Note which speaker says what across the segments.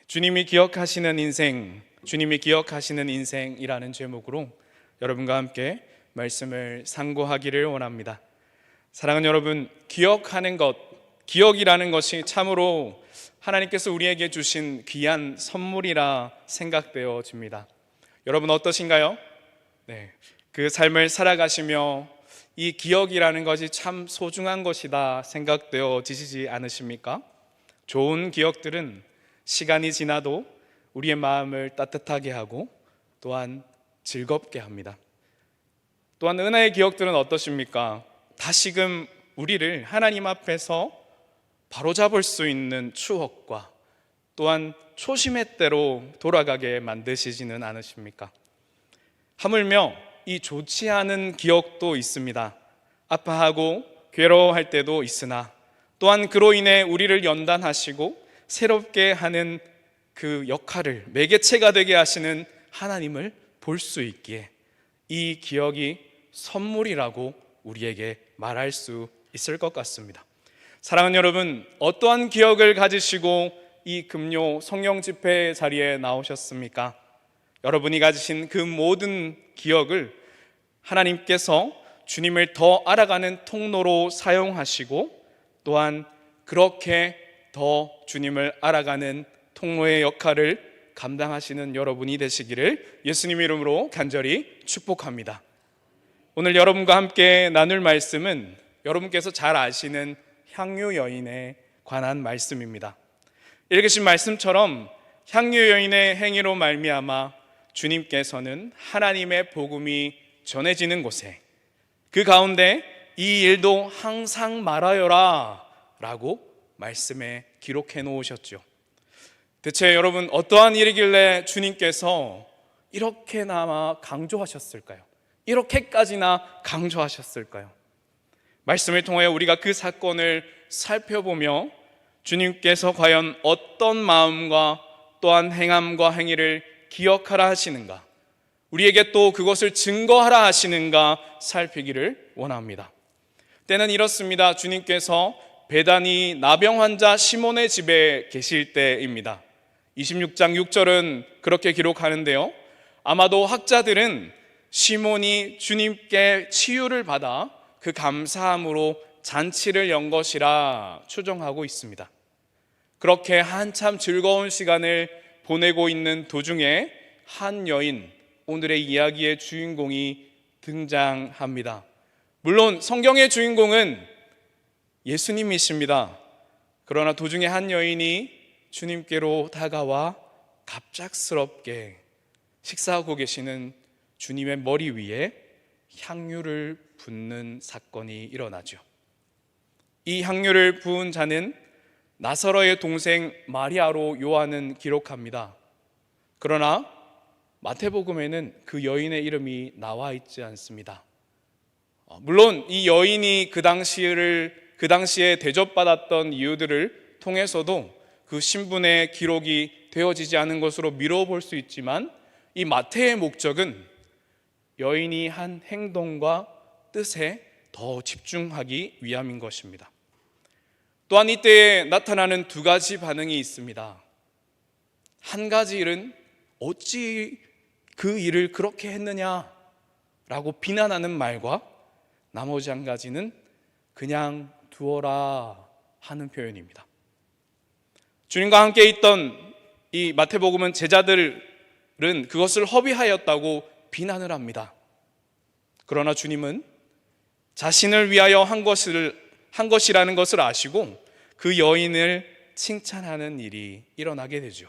Speaker 1: 주님이 기억하시는 인생, 주님이 기억하시는 인생이라는 제목으로 여러분과 함께 말씀을 상고하기를 원합니다. 사랑하는 여러분, 기억하는 것, 기억이라는 것이 참으로 하나님께서 우리에게 주신 귀한 선물이라 생각되어집니다. 여러분 어떠신가요? 그 삶을 살아가시며 이 기억이라는 것이 참 소중한 것이다 생각되어지시지 않으십니까? 좋은 기억들은 시간이 지나도 우리의 마음을 따뜻하게 하고 또한 즐겁게 합니다. 또한 은혜의 기억들은 어떠십니까? 다시금 우리를 하나님 앞에서 바로잡을 수 있는 추억과 또한 초심의 때로 돌아가게 만드시지는 않으십니까? 하물며 이 좋지 않은 기억도 있습니다. 아파하고 괴로워할 때도 있으나 또한 그로 인해 우리를 연단하시고 새롭게 하는 그 역할을 매개체가 되게 하시는 하나님을 볼 수 있기에 이 기억이 선물이라고 우리에게 말할 수 있을 것 같습니다. 사랑하는 여러분, 어떠한 기억을 가지시고 이 금요 성령 집회 자리에 나오셨습니까? 여러분이 가지신 그 모든 기억을 하나님께서 주님을 더 알아가는 통로로 사용하시고 또한 그렇게 더 주님을 알아가는 통로의 역할을 감당하시는 여러분이 되시기를 예수님 이름으로 간절히 축복합니다. 오늘 여러분과 함께 나눌 말씀은 여러분께서 잘 아시는 향유 여인에 관한 말씀입니다. 읽으신 말씀처럼 향유 여인의 행위로 말미암아 주님께서는 하나님의 복음이 전해지는 곳에 그 가운데 이 일도 항상 말하여라 라고 말씀에 기록해 놓으셨죠. 대체 여러분 어떠한 일이길래 주님께서 이렇게나마 강조하셨을까요? 이렇게까지나 강조하셨을까요? 말씀을 통하여 우리가 그 사건을 살펴보며 주님께서 과연 어떤 마음과 또한 행함과 행위를 기억하라 하시는가, 우리에게 또 그것을 증거하라 하시는가 살피기를 원합니다. 때는 이렇습니다. 주님께서 베다니 나병 환자 시몬의 집에 계실 때입니다. 26장 6절은 그렇게 기록하는데요, 아마도 학자들은 시몬이 주님께 치유를 받아 그 감사함으로 잔치를 연 것이라 추정하고 있습니다. 그렇게 한참 즐거운 시간을 보내고 있는 도중에 한 여인, 오늘의 이야기의 주인공이 등장합니다. 물론 성경의 주인공은 예수님이십니다. 그러나 도중에 한 여인이 주님께로 다가와 갑작스럽게 식사하고 계시는 주님의 머리 위에 향유를 붓는 사건이 일어나죠. 이 향유를 부은 자는 나사로의 동생 마리아로 요한은 기록합니다. 그러나 마태복음에는 그 여인의 이름이 나와 있지 않습니다. 물론 이 여인이 그 당시에 대접받았던 이유들을 통해서도 그 신분의 기록이 되어지지 않은 것으로 미뤄볼 수 있지만 이 마태의 목적은 여인이 한 행동과 뜻에 더 집중하기 위함인 것입니다. 또한 이때에 나타나는 두 가지 반응이 있습니다. 한 가지 일은 어찌 그 일을 그렇게 했느냐라고 비난하는 말과 나머지 한 가지는 그냥 두어라 하는 표현입니다. 주님과 함께 있던 이 마태복음은 제자들은 그것을 허비하였다고 비난을 합니다. 그러나 주님은 자신을 위하여 한 것이라는 것을 아시고 그 여인을 칭찬하는 일이 일어나게 되죠.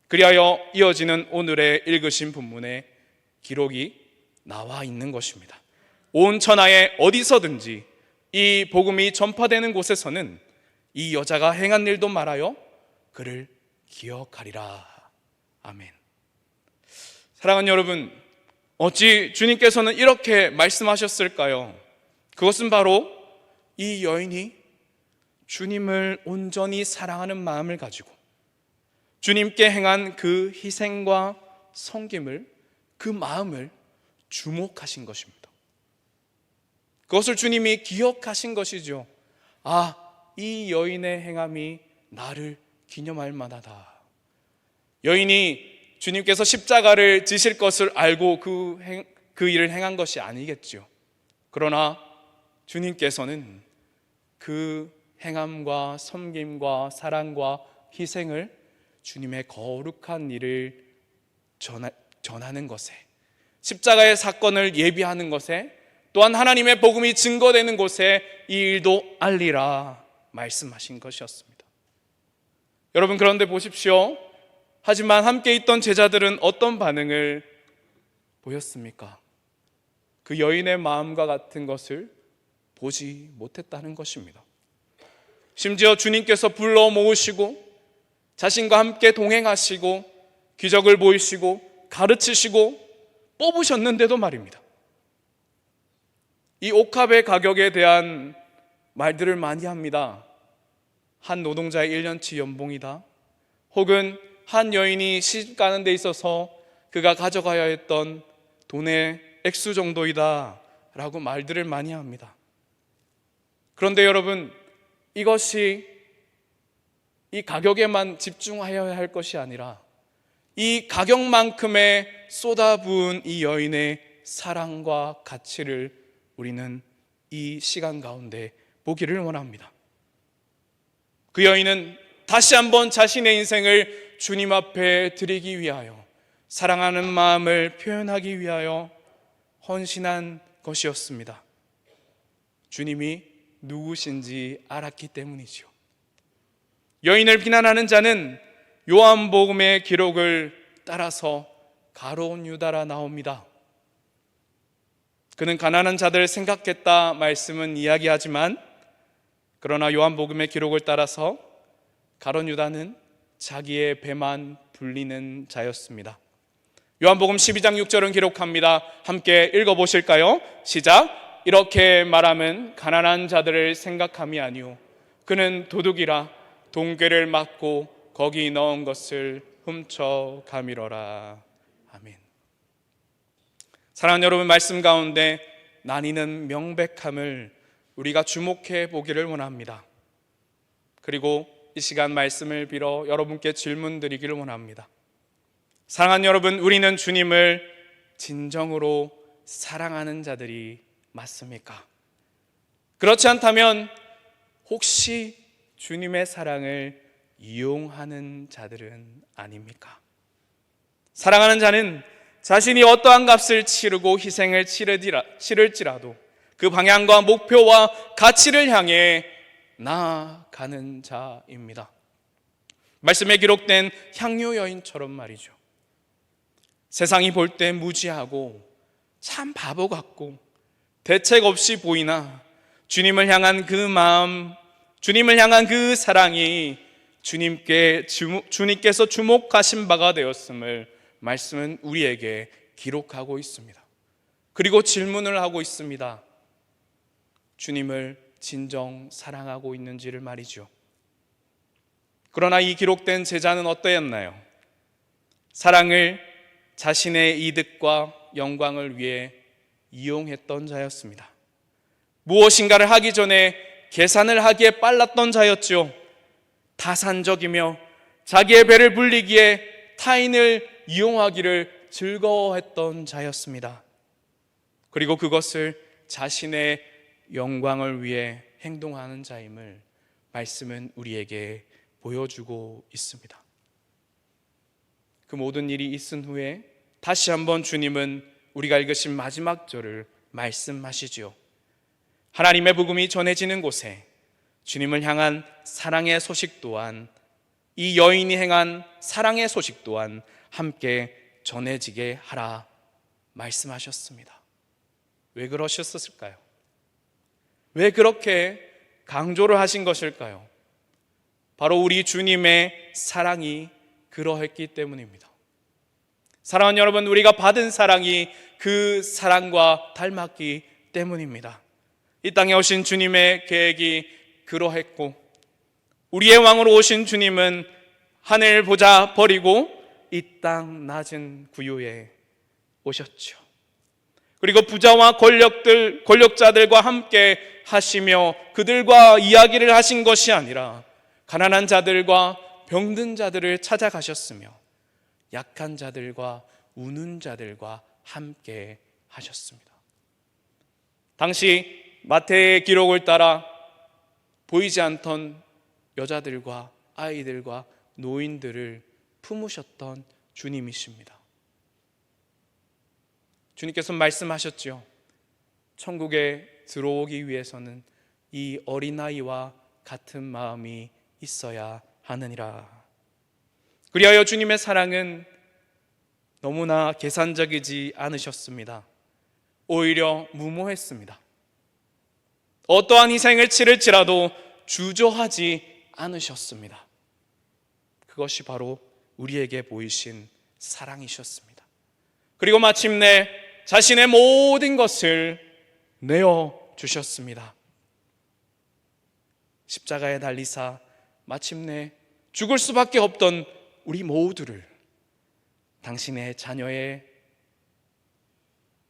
Speaker 1: 그리하여 이어지는 오늘의 읽으신 본문에 기록이 나와 있는 것입니다. 온 천하에 어디서든지 이 복음이 전파되는 곳에서는 이 여자가 행한 일도 말하여 그를 기억하리라. 아멘. 사랑하는 여러분, 어찌 주님께서는 이렇게 말씀하셨을까요? 그것은 바로 이 여인이 주님을 온전히 사랑하는 마음을 가지고 주님께 행한 그 희생과 섬김을, 그 마음을 주목하신 것입니다. 그것을 주님이 기억하신 것이죠. 이 여인의 행함이 나를 기념할 만하다. 여인이 주님께서 십자가를 지실 것을 알고 그 일을 행한 것이 아니겠죠. 그러나 주님께서는 그 행함과 섬김과 사랑과 희생을 주님의 거룩한 일을 전하는 것에, 십자가의 사건을 예비하는 것에, 또한 하나님의 복음이 증거되는 곳에 이 일도 알리라 말씀하신 것이었습니다. 여러분, 그런데 보십시오. 하지만 함께 있던 제자들은 어떤 반응을 보였습니까? 그 여인의 마음과 같은 것을 보지 못했다는 것입니다. 심지어 주님께서 불러 모으시고 자신과 함께 동행하시고 기적을 보이시고 가르치시고 뽑으셨는데도 말입니다, 이 옥합의 가격에 대한 말들을 많이 합니다. 한 노동자의 1년치 연봉이다, 혹은 한 여인이 시집 가는 데 있어서 그가 가져가야 했던 돈의 액수 정도이다 라고 말들을 많이 합니다. 그런데 여러분, 이것이 이 가격에만 집중하여야 할 것이 아니라 이 가격만큼의 쏟아부은 이 여인의 사랑과 가치를 우리는 이 시간 가운데 보기를 원합니다. 그 여인은 다시 한번 자신의 인생을 주님 앞에 드리기 위하여, 사랑하는 마음을 표현하기 위하여 헌신한 것이었습니다. 주님이 누구신지 알았기 때문이죠. 여인을 비난하는 자는 요한복음의 기록을 따라서 가룟 유다라 나옵니다. 그는 가난한 자들을 생각했다 말씀은 이야기하지만, 그러나 요한복음의 기록을 따라서 가룟 유다는 자기의 배만 불리는 자였습니다. 요한복음 12장 6절은 기록합니다. 함께 읽어보실까요? 시작. 이렇게 말하면 가난한 자들을 생각함이 아니오, 그는 도둑이라 동괴를 맞고 거기 넣은 것을 훔쳐가미러라. 아멘. 사랑하는 여러분, 말씀 가운데 나뉘는 명백함을 우리가 주목해 보기를 원합니다. 그리고 이 시간 말씀을 빌어 여러분께 질문 드리기를 원합니다. 사랑하는 여러분, 우리는 주님을 진정으로 사랑하는 자들이 맞습니까? 그렇지 않다면 혹시 주님의 사랑을 이용하는 자들은 아닙니까? 사랑하는 자는 자신이 어떠한 값을 치르고 희생을 치를지라도 그 방향과 목표와 가치를 향해 나아가는 자입니다. 말씀에 기록된 향유 여인처럼 말이죠. 세상이 볼 때 무지하고 참 바보 같고 대책 없이 보이나 주님을 향한 그 마음, 주님을 향한 그 사랑이 주님께서 주목하신 바가 되었음을 말씀은 우리에게 기록하고 있습니다. 그리고 질문을 하고 있습니다. 주님을 진정 사랑하고 있는지를 말이죠. 그러나 이 기록된 제자는 어떠했나요? 사랑을 자신의 이득과 영광을 위해 이용했던 자였습니다. 무엇인가를 하기 전에 계산을 하기에 빨랐던 자였죠. 타산적이며 자기의 배를 불리기에 타인을 이용하기를 즐거워했던 자였습니다. 그리고 그것을 자신의 영광을 위해 행동하는 자임을 말씀은 우리에게 보여주고 있습니다. 그 모든 일이 있은 후에 다시 한번 주님은 우리가 읽으신 마지막 절을 말씀하시죠. 하나님의 복음이 전해지는 곳에 주님을 향한 사랑의 소식 또한, 이 여인이 행한 사랑의 소식 또한 함께 전해지게 하라 말씀하셨습니다. 왜 그러셨을까요? 왜 그렇게 강조를 하신 것일까요? 바로 우리 주님의 사랑이 그러했기 때문입니다. 사랑하는 여러분, 우리가 받은 사랑이 그 사랑과 닮았기 때문입니다. 이 땅에 오신 주님의 계획이 그러했고, 우리의 왕으로 오신 주님은 하늘 보좌 버리고 이 땅 낮은 구유에 오셨죠. 그리고 부자와 권력자들과 함께 하시며 그들과 이야기를 하신 것이 아니라 가난한 자들과 병든 자들을 찾아가셨으며 약한 자들과 우는 자들과 함께 하셨습니다. 당시 마태의 기록을 따라 보이지 않던 여자들과 아이들과 노인들을 품으셨던 주님이십니다. 주님께서 말씀하셨죠. 천국에 들어오기 위해서는 이 어린아이와 같은 마음이 있어야 하느니라. 그리하여 주님의 사랑은 너무나 계산적이지 않으셨습니다. 오히려 무모했습니다. 어떠한 희생을 치를지라도 주저하지 않으셨습니다. 그것이 바로 우리에게 보이신 사랑이셨습니다. 그리고 마침내 자신의 모든 것을 내어주셨습니다. 십자가에 달리사 마침내 죽을 수밖에 없던 우리 모두를 당신의 자녀의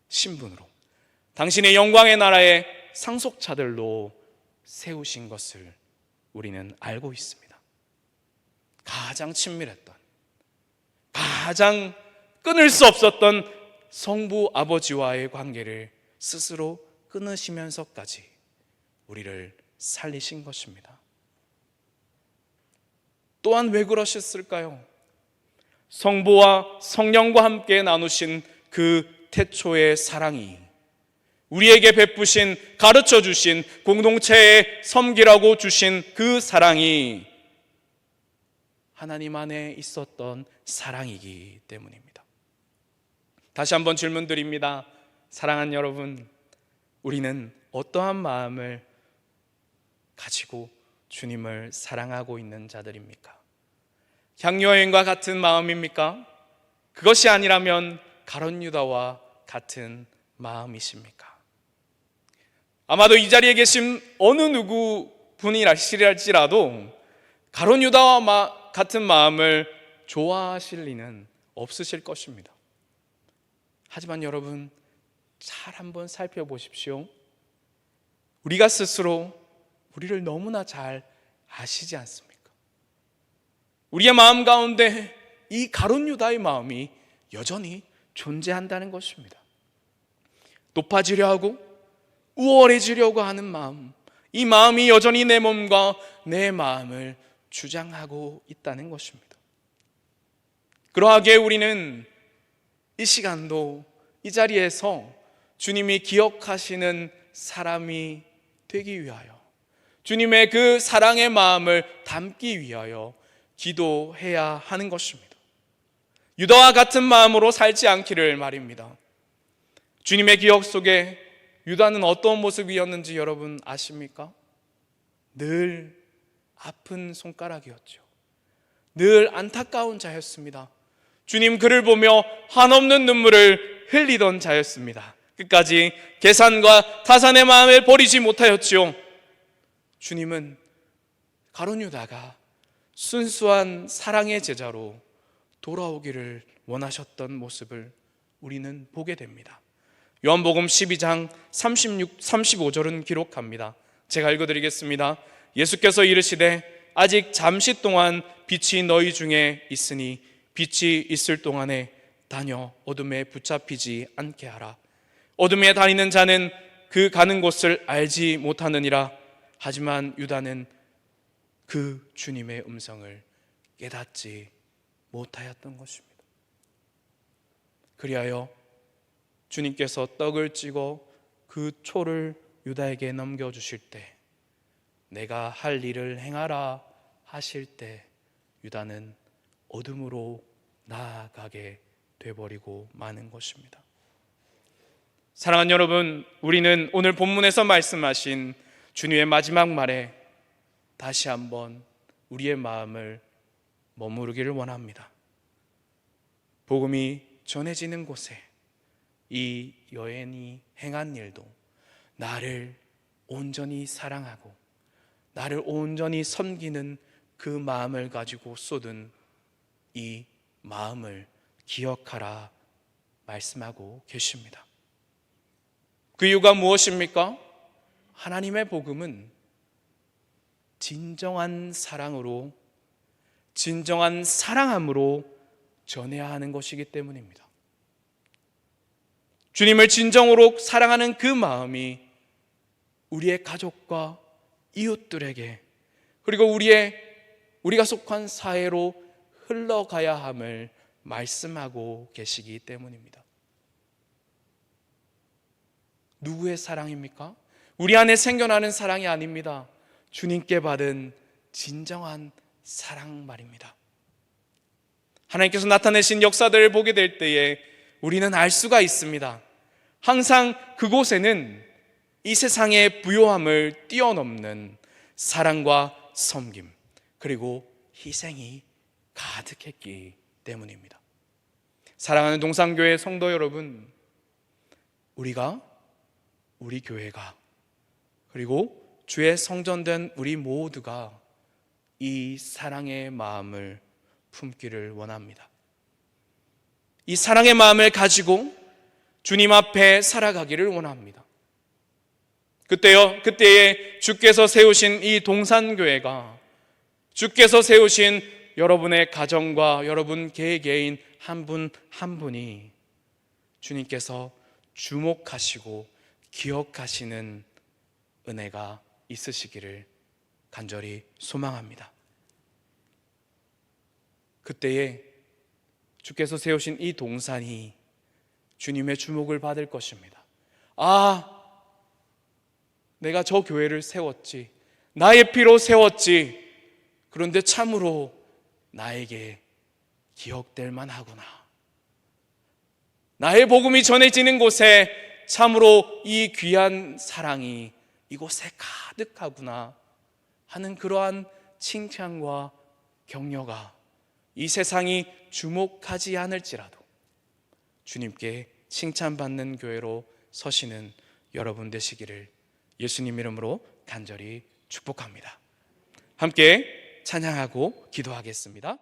Speaker 1: 신분으로, 당신의 영광의 나라의 상속자들로 세우신 것을 우리는 알고 있습니다. 가장 친밀했던, 가장 끊을 수 없었던 성부 아버지와의 관계를 스스로 끊으시면서까지 우리를 살리신 것입니다. 또한 왜 그러셨을까요? 성부와 성령과 함께 나누신 그 태초의 사랑이, 우리에게 베푸신, 가르쳐 주신, 공동체에 섬기라고 주신 그 사랑이 하나님 안에 있었던 사랑이기 때문입니다. 다시 한번 질문 드립니다. 사랑하는 여러분, 우리는 어떠한 마음을 가지고 주님을 사랑하고 있는 자들입니까? 향유여인과 같은 마음입니까? 그것이 아니라면 가룟 유다와 같은 마음이십니까? 아마도 이 자리에 계신 어느 누구 분이라실지라도 가룟 유다와 같은 마음을 좋아하실 리는 없으실 것입니다. 하지만 여러분, 잘 한번 살펴보십시오. 우리가 스스로 우리를 너무나 잘 아시지 않습니까? 우리의 마음 가운데 이 가룟 유다의 마음이 여전히 존재한다는 것입니다. 높아지려 하고 우월해지려고 하는 마음, 이 마음이 여전히 내 몸과 내 마음을 주장하고 있다는 것입니다. 그러하기에 우리는 이 시간도 이 자리에서 주님이 기억하시는 사람이 되기 위하여, 주님의 그 사랑의 마음을 담기 위하여 기도해야 하는 것입니다. 유다와 같은 마음으로 살지 않기를 말입니다. 주님의 기억 속에 유다는 어떤 모습이었는지 여러분 아십니까? 늘 아픈 손가락이었죠. 늘 안타까운 자였습니다. 주님 그를 보며 한없는 눈물을 흘리던 자였습니다. 끝까지 계산과 타산의 마음을 버리지 못하였지요. 주님은 가룟 유다가 순수한 사랑의 제자로 돌아오기를 원하셨던 모습을 우리는 보게 됩니다. 요한복음 12장 35절은 기록합니다. 제가 읽어드리겠습니다. 예수께서 이르시되 아직 잠시 동안 빛이 너희 중에 있으니 빛이 있을 동안에 다녀 어둠에 붙잡히지 않게 하라. 어둠에 다니는 자는 그 가는 곳을 알지 못하느니라. 하지만 유다는 그 주님의 음성을 깨닫지 못하였던 것입니다. 그리하여 주님께서 떡을 찌고 그 초를 유다에게 넘겨주실 때, 내가 할 일을 행하라 하실 때 유다는 어둠으로 나아가게 돼버리고 마는 것입니다. 사랑하는 여러분, 우리는 오늘 본문에서 말씀하신 주님의 마지막 말에 다시 한번 우리의 마음을 머무르기를 원합니다. 복음이 전해지는 곳에 이 여인이 행한 일도 나를 온전히 사랑하고 나를 온전히 섬기는 그 마음을 가지고 쏟은 이 마음을 기억하라 말씀하고 계십니다. 그 이유가 무엇입니까? 하나님의 복음은 진정한 사랑으로, 진정한 사랑함으로 전해야 하는 것이기 때문입니다. 주님을 진정으로 사랑하는 그 마음이 우리의 가족과 이웃들에게, 그리고 우리가 속한 사회로 흘러가야 함을 말씀하고 계시기 때문입니다. 누구의 사랑입니까? 우리 안에 생겨나는 사랑이 아닙니다. 주님께 받은 진정한 사랑 말입니다. 하나님께서 나타내신 역사들을 보게 될 때에 우리는 알 수가 있습니다. 항상 그곳에는 이 세상의 부요함을 뛰어넘는 사랑과 섬김, 그리고 희생이 가득했기 때문입니다. 사랑하는 동산교회 성도 여러분, 우리 교회가, 그리고 주의 성전된 우리 모두가 이 사랑의 마음을 품기를 원합니다. 이 사랑의 마음을 가지고 주님 앞에 살아가기를 원합니다. 그때에 주께서 세우신 이 동산교회가, 주께서 세우신 여러분의 가정과 여러분 개개인 한 분 한 분이 주님께서 주목하시고 기억하시는 은혜가 있으시기를 간절히 소망합니다. 그때에 주께서 세우신 이 동산이 주님의 주목을 받을 것입니다. 내가 저 교회를 세웠지, 나의 피로 세웠지, 그런데 참으로 나에게 기억될 만하구나. 나의 복음이 전해지는 곳에 참으로 이 귀한 사랑이 이곳에 가득하구나 하는 그러한 칭찬과 격려가 이 세상이 주목하지 않을지라도 주님께 칭찬받는 교회로 서시는 여러분 되시기를 예수님 이름으로 간절히 축복합니다. 함께 찬양하고 기도하겠습니다.